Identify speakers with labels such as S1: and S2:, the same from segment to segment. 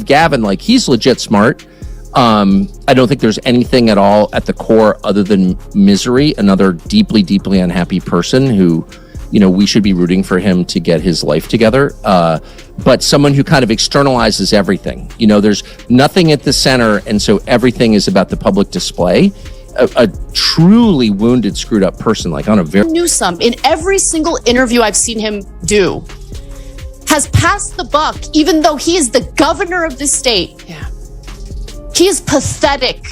S1: give Gavin, like, he's legit smart. I don't think there's anything at all at the core other than misery, another deeply, deeply unhappy person who, you know, we should be rooting for him to get his life together. But someone who kind of externalizes everything. You know, there's nothing at the center, and so everything is about the public display. A truly wounded, screwed up person, like on a very...
S2: Newsom, in every single interview I've seen him do, has passed the buck, even though he is the governor of this state. Yeah. He is pathetic.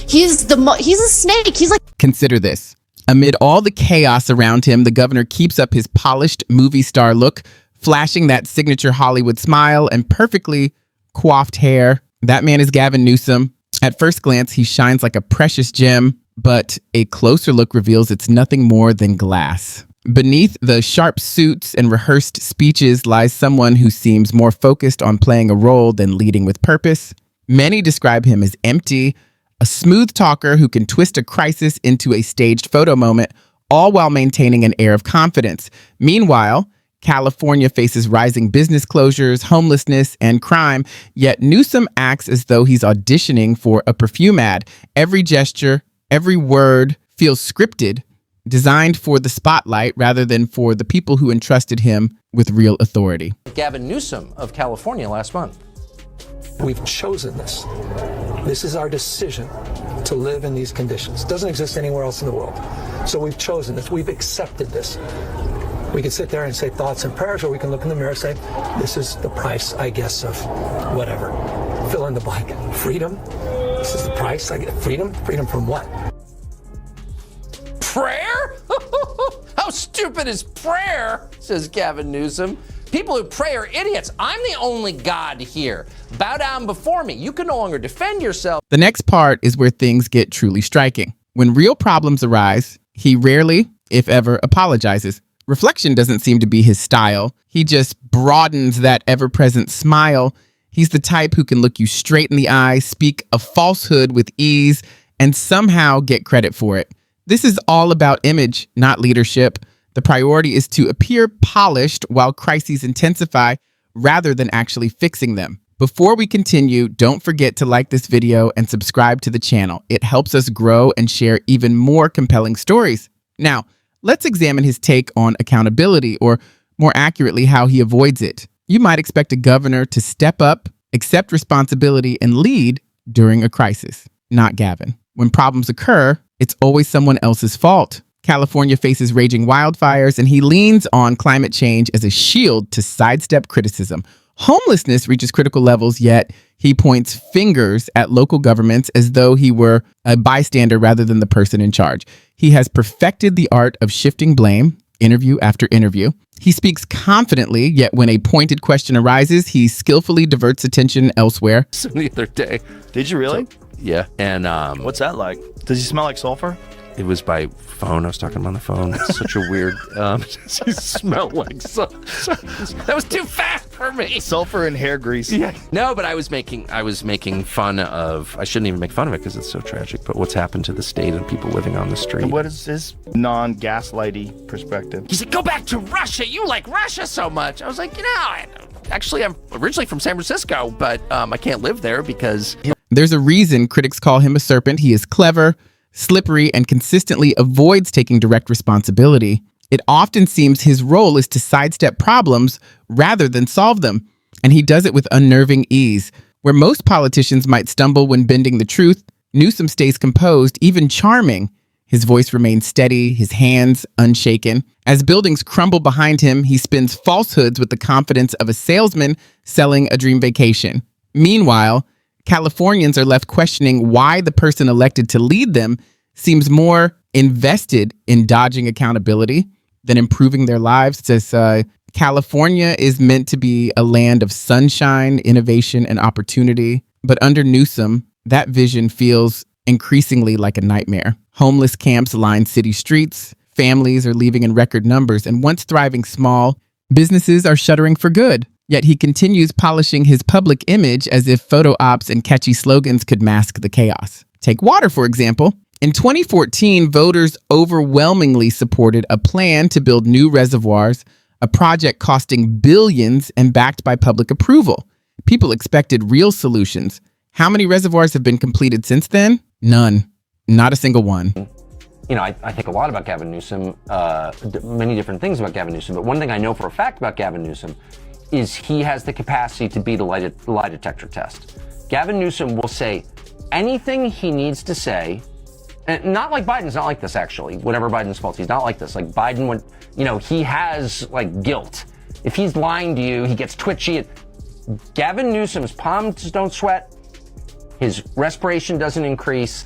S2: He's a snake. He's like...
S3: Consider this. Amid all the chaos around him, the governor keeps up his polished movie star look, flashing that signature Hollywood smile and perfectly coiffed hair. That man is Gavin Newsom. At first glance, he shines like a precious gem, but a closer look reveals it's nothing more than glass. Beneath the sharp suits and rehearsed speeches lies someone who seems more focused on playing a role than leading with purpose. Many describe him as empty, a smooth talker who can twist a crisis into a staged photo moment, all while maintaining an air of confidence. Meanwhile, California faces rising business closures, homelessness, and crime, yet Newsom acts as though he's auditioning for a perfume ad. Every gesture, every word feels scripted, designed for the spotlight rather than for the people who entrusted him with real authority.
S1: Gavin Newsom of California last month.
S4: We've chosen this. This is our decision to live in these conditions. It doesn't exist anywhere else in the world. So we've chosen this. We've accepted this. We can sit there and say thoughts and prayers, or we can look in the mirror and say, this is the price, I guess, of whatever. Fill in the blank. Freedom? This is the price I get. Freedom? Freedom from what?
S1: Prayer? How stupid is prayer? Says Gavin Newsom. People who pray are idiots. I'm the only God here. Bow down before me. You can no longer defend yourself.
S3: The next part is where things get truly striking. When real problems arise, he rarely, if ever, apologizes. Reflection doesn't seem to be his style. He just broadens that ever-present smile. He's the type who can look you straight in the eye, speak a falsehood with ease, and somehow get credit for it. This is all about image, not leadership. The priority is to appear polished while crises intensify rather than actually fixing them. Before we continue, don't forget to like this video and subscribe to the channel. It helps us grow and share even more compelling stories. Now, let's examine his take on accountability, or more accurately, how he avoids it. You might expect a governor to step up, accept responsibility, and lead during a crisis. Not Gavin. When problems occur, it's always someone else's fault. California faces raging wildfires, and he leans on climate change as a shield to sidestep criticism. Homelessness reaches critical levels, yet he points fingers at local governments as though he were a bystander rather than the person in charge. He has perfected the art of shifting blame, interview after interview. He speaks confidently, yet when a pointed question arises, he skillfully diverts attention elsewhere.
S1: So the other day.
S5: Did you really?
S1: Yeah. And
S5: what's that like? Does he smell like sulfur?
S1: It was by phone. I was talking to him on the phone. It's such a weird... he smelled like... that was too fast for me.
S5: Sulfur and hair grease.
S1: Yeah. No, but I was making fun of... I shouldn't even make fun of it because it's so tragic, but what's happened to the state and people living on the street.
S5: And what is his non-gaslighty perspective?
S1: He said, go back to Russia. You like Russia so much. I was like, actually, I'm originally from San Francisco, but I can't live there because...
S3: There's a reason critics call him a serpent. He is clever, slippery, and consistently avoids taking direct responsibility. It often seems his role is to sidestep problems rather than solve them, and he does it with unnerving ease. Where most politicians might stumble when bending the truth, Newsom stays composed, even charming. His voice remains steady, his hands unshaken. As buildings crumble behind him, he spins falsehoods with the confidence of a salesman selling a dream vacation. Meanwhile, Californians are left questioning why the person elected to lead them seems more invested in dodging accountability than improving their lives. It says California is meant to be a land of sunshine, innovation, and opportunity. But under Newsom, that vision feels increasingly like a nightmare. Homeless camps line city streets, families are leaving in record numbers, and once thriving small, businesses are shuttering for good. Yet he continues polishing his public image as if photo ops and catchy slogans could mask the chaos. Take water, for example. In 2014, voters overwhelmingly supported a plan to build new reservoirs, a project costing billions and backed by public approval. People expected real solutions. How many reservoirs have been completed since then? None. Not a single one.
S6: You know, I think a lot about Gavin Newsom, many different things about Gavin Newsom, but one thing I know for a fact about Gavin Newsom is he has the capacity to beat a lie detector test. Gavin Newsom will say anything he needs to say, and not like Biden's not like this, actually. Whatever Biden's fault, he's not like this. Like Biden would, you know, he has like guilt. If he's lying to you, he gets twitchy. Gavin Newsom's palms don't sweat. His respiration doesn't increase.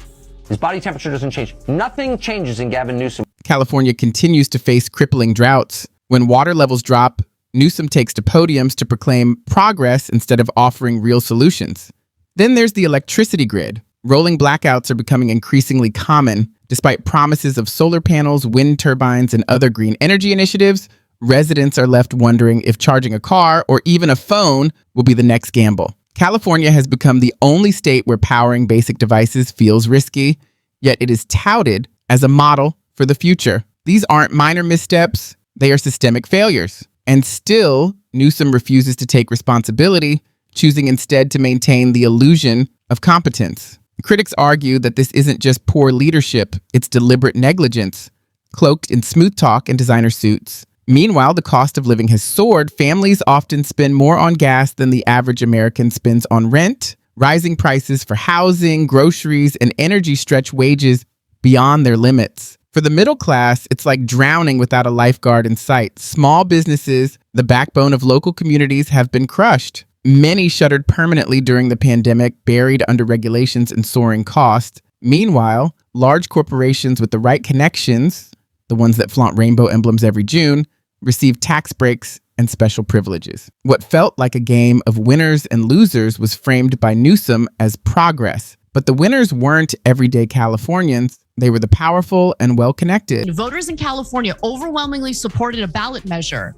S6: His body temperature doesn't change. Nothing changes in Gavin Newsom.
S3: California continues to face crippling droughts. When water levels drop, Newsom takes to podiums to proclaim progress instead of offering real solutions. Then there's the electricity grid. Rolling blackouts are becoming increasingly common. Despite promises of solar panels, wind turbines, and other green energy initiatives, residents are left wondering if charging a car or even a phone will be the next gamble. California has become the only state where powering basic devices feels risky, yet it is touted as a model for the future. These aren't minor missteps, they are systemic failures. And still, Newsom refuses to take responsibility, choosing instead to maintain the illusion of competence. Critics argue that this isn't just poor leadership, it's deliberate negligence, cloaked in smooth talk and designer suits. Meanwhile, the cost of living has soared. Families often spend more on gas than the average American spends on rent. Rising prices for housing, groceries, and energy stretch wages beyond their limits. For the middle class, it's like drowning without a lifeguard in sight. Small businesses, the backbone of local communities, have been crushed. Many shuttered permanently during the pandemic, buried under regulations and soaring costs. Meanwhile, large corporations with the right connections, the ones that flaunt rainbow emblems every June, receive tax breaks and special privileges. What felt like a game of winners and losers was framed by Newsom as progress. But the winners weren't everyday Californians. They were the powerful and well-connected.
S2: Voters in California overwhelmingly supported a ballot measure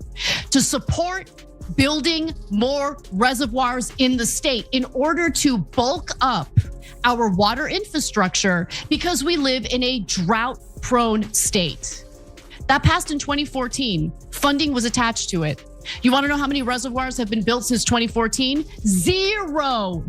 S2: to support building more reservoirs in the state in order to bulk up our water infrastructure because we live in a drought-prone state. That passed in 2014. Funding was attached to it. You want to know how many reservoirs have been built since 2014? Zero.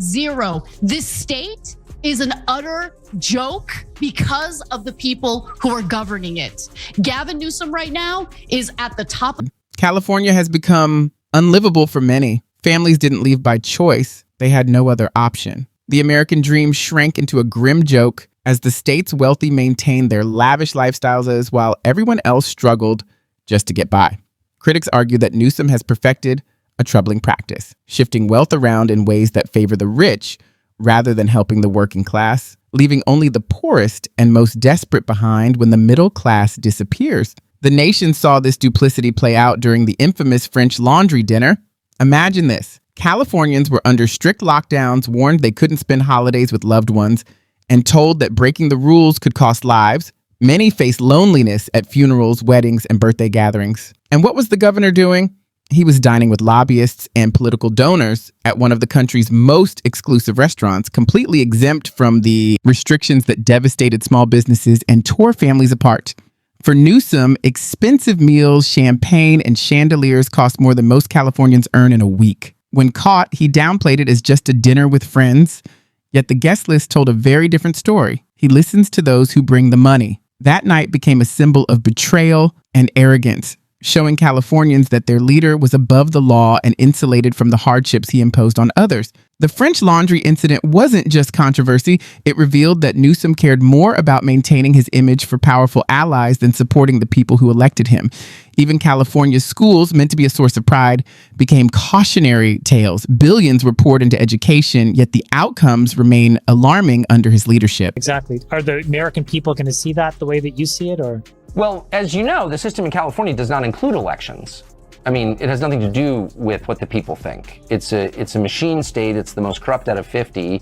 S2: This state is an utter joke because of the people who are governing it. Gavin Newsom right now is at the top.
S3: California has become unlivable for many. Families didn't leave by choice. They had no other option. The American dream shrank into a grim joke as the state's wealthy maintained their lavish lifestyles while everyone else struggled just to get by. Critics argue that Newsom has perfected a troubling practice, shifting wealth around in ways that favor the rich rather than helping the working class, leaving only the poorest and most desperate behind when the middle class disappears. The nation saw this duplicity play out during the infamous French Laundry dinner. Imagine this. Californians were under strict lockdowns, warned they couldn't spend holidays with loved ones, and told that breaking the rules could cost lives. Many faced loneliness at funerals, weddings, and birthday gatherings. And what was the governor doing? He was dining with lobbyists and political donors at one of the country's most exclusive restaurants, completely exempt from the restrictions that devastated small businesses and tore families apart. For Newsom, expensive meals, champagne, and chandeliers cost more than most Californians earn in a week. When caught, he downplayed it as just a dinner with friends. Yet the guest list told a very different story. He listens to those who bring the money. That night became a symbol of betrayal and arrogance, showing Californians that their leader was above the law and insulated from the hardships he imposed on others. The French Laundry incident wasn't just controversy. It revealed that Newsom cared more about maintaining his image for powerful allies than supporting the people who elected him. Even California's schools, meant to be a source of pride, became cautionary tales. Billions were poured into education, yet the outcomes remain alarming under his leadership.
S7: Exactly. Are the American people going to see that the way that you see it, or?
S6: Well, as you know, the system in California does not include elections. I mean, it has nothing to do with what the people think. It's a machine state. It's the most corrupt out of 50.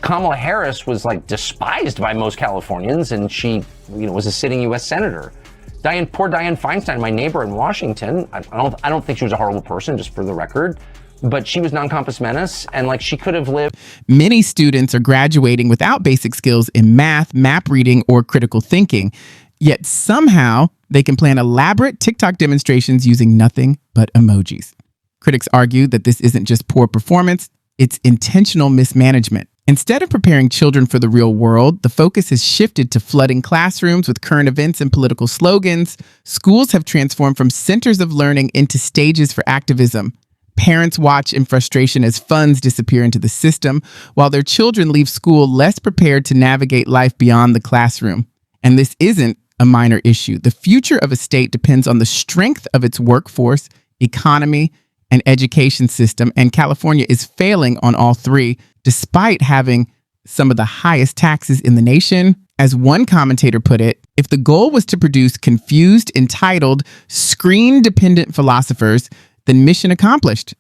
S6: Kamala Harris was like despised by most Californians, and she, was a sitting U.S. senator. Poor Dianne Feinstein, my neighbor in Washington. I don't think she was a horrible person, just for the record, but she was non-compos menace, and she could have lived.
S3: Many students are graduating without basic skills in math, map reading, or critical thinking. Yet somehow they can plan elaborate TikTok demonstrations using nothing but emojis. Critics argue that this isn't just poor performance, It's intentional mismanagement. Instead of preparing children for the real world, the focus has shifted to flooding classrooms with current events and political slogans. Schools have transformed from centers of learning into stages for activism. Parents watch in frustration as funds disappear into the system, while their children leave school less prepared to navigate life beyond the classroom. And this isn't a minor issue. The future of a state depends on the strength of its workforce, economy, and education system, and California is failing on all three, despite having some of the highest taxes in the nation. As one commentator put it, if the goal was to produce confused, entitled, screen-dependent philosophers, then mission accomplished.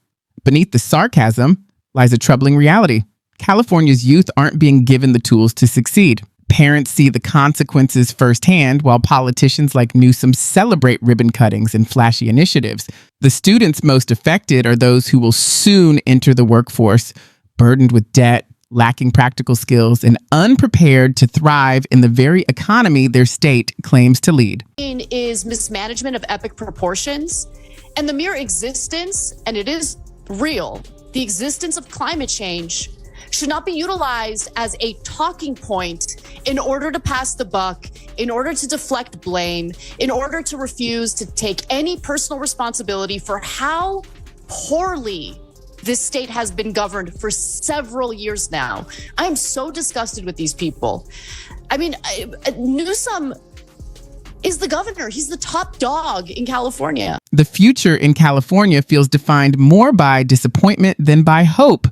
S3: Beneath the sarcasm lies a troubling reality. California's youth aren't being given the tools to succeed. Parents see the consequences firsthand, while politicians like Newsom celebrate ribbon cuttings and flashy initiatives. The students most affected are those who will soon enter the workforce, burdened with debt, lacking practical skills, and unprepared to thrive in the very economy their state claims to lead.
S2: Is mismanagement of epic proportions, and the mere existence, and it is real, the existence of climate change should not be utilized as a talking point in order to pass the buck, in order to deflect blame, in order to refuse to take any personal responsibility for how poorly this state has been governed for several years now. I am so disgusted with these people. I mean, Newsom is the governor. He's the top dog in California.
S3: The future in California feels defined more by disappointment than by hope.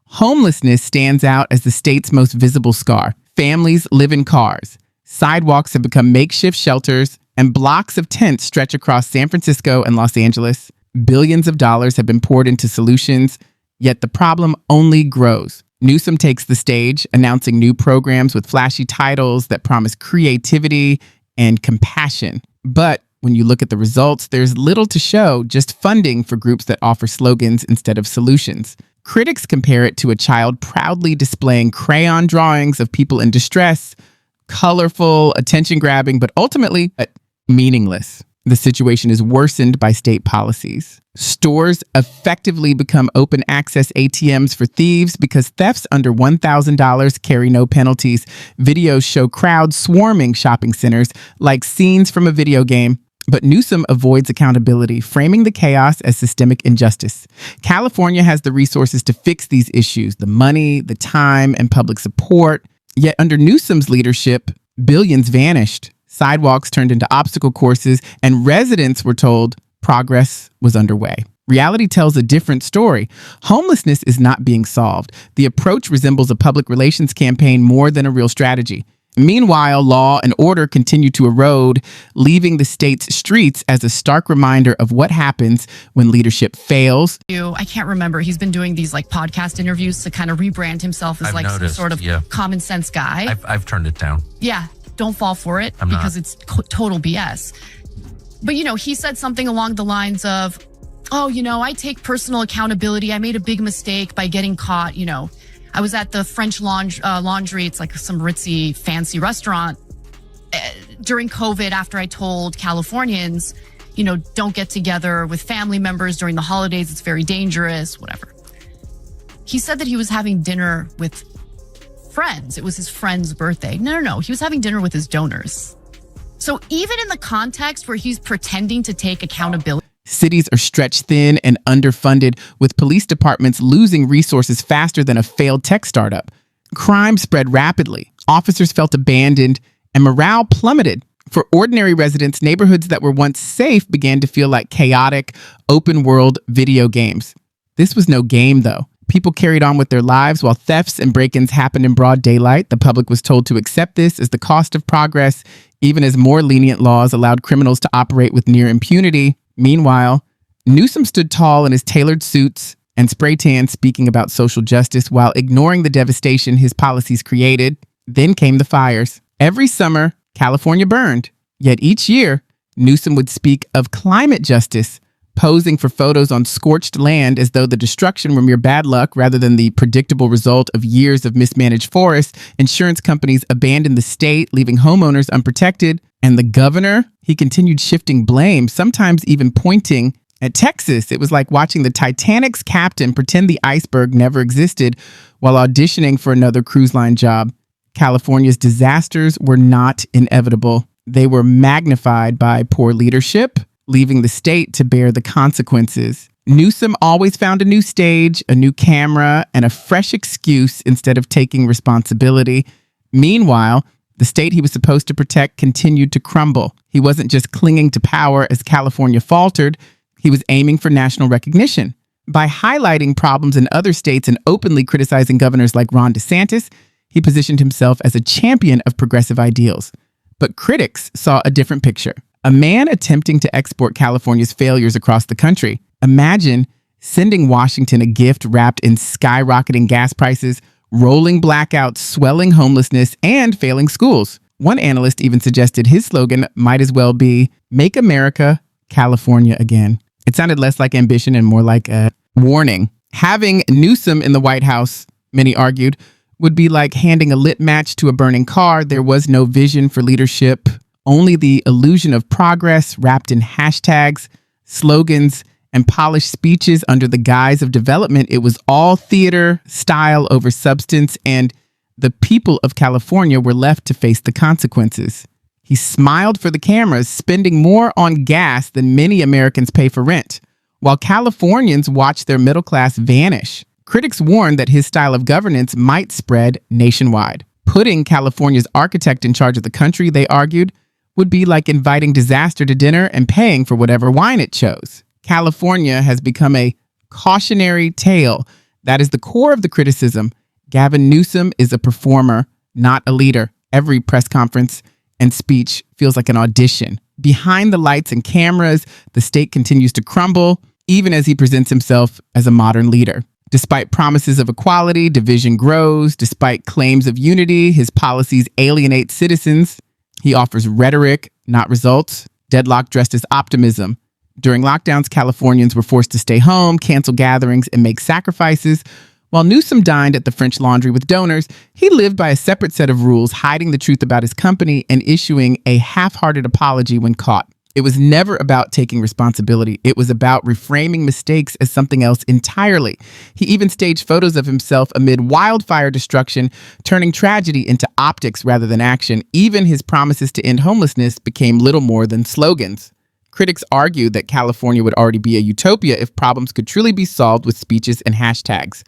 S3: Homelessness stands out as the state's most visible scar. Families live in cars. Sidewalks have become makeshift shelters, and blocks of tents stretch across San Francisco and Los Angeles. Billions of dollars have been poured into solutions, yet the problem only grows. Newsom takes the stage, announcing new programs with flashy titles that promise creativity and compassion. But when you look at the results, there's little to show, just funding for groups that offer slogans instead of solutions. Critics compare it to a child proudly displaying crayon drawings of people in distress, colorful, attention-grabbing, but ultimately meaningless. The situation is worsened by state policies. Stores effectively become open access ATMs for thieves because thefts under $1,000 carry no penalties. Videos show crowds swarming shopping centers like scenes from a video game. But Newsom avoids accountability, framing the chaos as systemic injustice. California has the resources to fix these issues, the money, the time, and public support. Yet under Newsom's leadership, billions vanished. Sidewalks turned into obstacle courses, and residents were told progress was underway. Reality tells a different story. Homelessness is not being solved. The approach resembles a public relations campaign more than a real strategy. Meanwhile, law and order continue to erode, leaving the state's streets as a stark reminder of what happens when leadership fails.
S8: I can't remember. He's been doing these like podcast interviews to kind of rebrand himself as some sort of common sense guy.
S9: I've turned it down.
S8: Yeah, don't fall for it because it's total BS. But, he said something along the lines of, I take personal accountability. I made a big mistake by getting caught, I was at the French Laundry. It's like some ritzy, fancy restaurant during COVID after I told Californians, don't get together with family members during the holidays. It's very dangerous, whatever. He said that he was having dinner with friends. It was his friend's birthday. No. He was having dinner with his donors. So even in the context where he's pretending to take accountability.
S3: Cities are stretched thin and underfunded, with police departments losing resources faster than a failed tech startup. Crime spread rapidly. Officers felt abandoned, and morale plummeted. For ordinary residents, neighborhoods that were once safe began to feel like chaotic, open-world video games. This was no game, though. People carried on with their lives while thefts and break-ins happened in broad daylight. The public was told to accept this as the cost of progress, even as more lenient laws allowed criminals to operate with near impunity. Meanwhile, Newsom stood tall in his tailored suits and spray tan, speaking about social justice while ignoring the devastation his policies created. Then came the fires. Every summer, California burned. Yet each year, Newsom would speak of climate justice, posing for photos on scorched land as though the destruction were mere bad luck rather than the predictable result of years of mismanaged forests. Insurance companies abandoned the state, leaving homeowners unprotected. And the governor, he continued shifting blame, sometimes even pointing At Texas, it was like watching the Titanic's captain pretend the iceberg never existed while auditioning for another cruise line job. California's disasters were not inevitable. They were magnified by poor leadership, leaving the state to bear the consequences. Newsom always found a new stage, a new camera, and a fresh excuse instead of taking responsibility. Meanwhile, the state he was supposed to protect continued to crumble. He wasn't just clinging to power as California faltered, he was aiming for national recognition. By highlighting problems in other states and openly criticizing governors like Ron DeSantis, he positioned himself as a champion of progressive ideals. But critics saw a different picture. A man attempting to export California's failures across the country. Imagine sending Washington a gift wrapped in skyrocketing gas prices, rolling blackouts, swelling homelessness, and failing schools. One analyst even suggested his slogan might as well be, "Make America California Again." It sounded less like ambition and more like a warning. Having Newsom in the White House, many argued, would be like handing a lit match to a burning car. There was no vision for leadership, only the illusion of progress wrapped in hashtags, slogans, and polished speeches under the guise of development. It was all theater, style over substance, and the people of California were left to face the consequences. He smiled for the cameras, spending more on gas than many Americans pay for rent, while Californians watched their middle class vanish. Critics warned that his style of governance might spread nationwide. Putting California's architect in charge of the country, they argued, would be like inviting disaster to dinner and paying for whatever wine it chose. California has become a cautionary tale. That is the core of the criticism. Gavin Newsom is a performer, not a leader. Every press conference and speech feels like an audition. Behind the lights and cameras, the state continues to crumble, even as he presents himself as a modern leader. Despite promises of equality, division grows. Despite claims of unity, his policies alienate citizens. He offers rhetoric, not results. Deadlock dressed as optimism. During lockdowns, Californians were forced to stay home, cancel gatherings, and make sacrifices. While Newsom dined at the French Laundry with donors, he lived by a separate set of rules, hiding the truth about his company and issuing a half-hearted apology when caught. It was never about taking responsibility. It was about reframing mistakes as something else entirely. He even staged photos of himself amid wildfire destruction, turning tragedy into optics rather than action. Even his promises to end homelessness became little more than slogans. Critics argued that California would already be a utopia if problems could truly be solved with speeches and hashtags.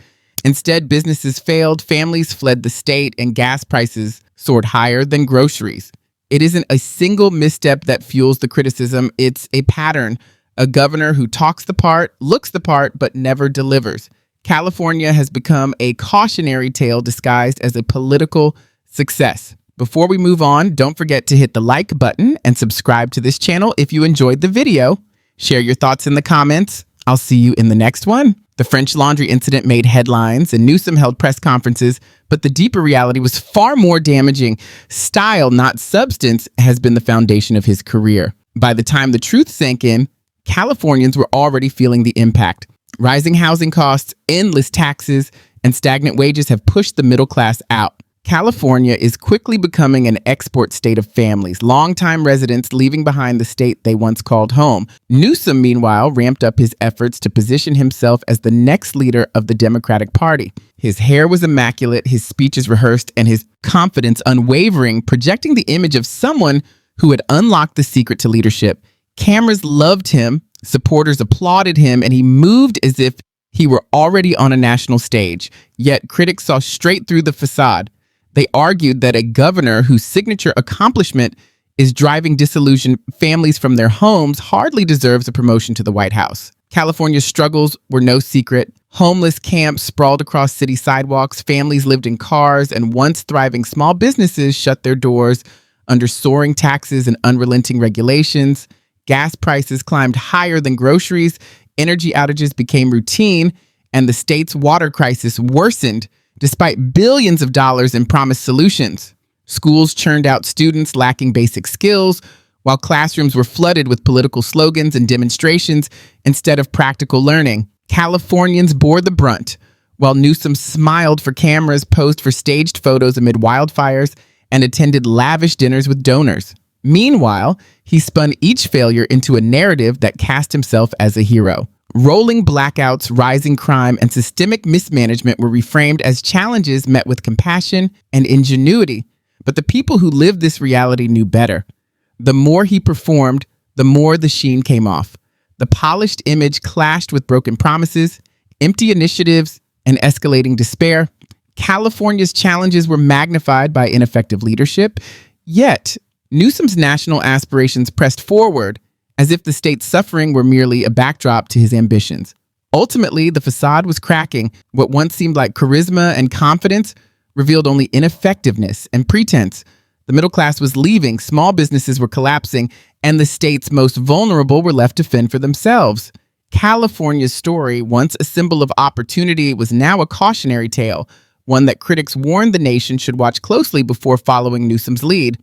S3: Instead, businesses failed, families fled the state, and gas prices soared higher than groceries. It isn't a single misstep that fuels the criticism. It's a pattern. A governor who talks the part, looks the part, but never delivers. California has become a cautionary tale disguised as a political success. Before we move on, don't forget to hit the like button and subscribe to this channel if you enjoyed the video. Share your thoughts in the comments. I'll see you in the next one. The French Laundry incident made headlines and Newsom held press conferences, but the deeper reality was far more damaging. Style, not substance, has been the foundation of his career. By the time the truth sank in, Californians were already feeling the impact. Rising housing costs, endless taxes, and stagnant wages have pushed the middle class out. California is quickly becoming an export state of families, longtime residents leaving behind the state they once called home. Newsom, meanwhile, ramped up his efforts to position himself as the next leader of the Democratic Party. His hair was immaculate, his speeches rehearsed, and his confidence unwavering, projecting the image of someone who had unlocked the secret to leadership. Cameras loved him, supporters applauded him, and he moved as if he were already on a national stage. Yet critics saw straight through the facade. They argued that a governor whose signature accomplishment is driving disillusioned families from their homes hardly deserves a promotion to the White House. California's struggles were no secret. Homeless camps sprawled across city sidewalks, families lived in cars, and once thriving small businesses shut their doors under soaring taxes and unrelenting regulations. Gas prices climbed higher than groceries, energy outages became routine, and the state's water crisis worsened despite billions of dollars in promised solutions. Schools churned out students lacking basic skills, while classrooms were flooded with political slogans and demonstrations instead of practical learning. Californians bore the brunt, while Newsom smiled for cameras, posed for staged photos amid wildfires, and attended lavish dinners with donors. Meanwhile, he spun each failure into a narrative that cast himself as a hero. Rolling blackouts, rising crime, and systemic mismanagement were reframed as challenges met with compassion and ingenuity. But the people who lived this reality knew better. The more he performed, the more the sheen came off. The polished image clashed with broken promises, empty initiatives, and escalating despair. California's challenges were magnified by ineffective leadership. Yet, Newsom's national aspirations pressed forward as if the state's suffering were merely a backdrop to his ambitions. Ultimately, the facade was cracking. What once seemed like charisma and confidence revealed only ineffectiveness and pretense. The middle class was leaving, small businesses were collapsing, and the state's most vulnerable were left to fend for themselves. California's story, once a symbol of opportunity, was now a cautionary tale, one that critics warned the nation should watch closely before following Newsom's lead.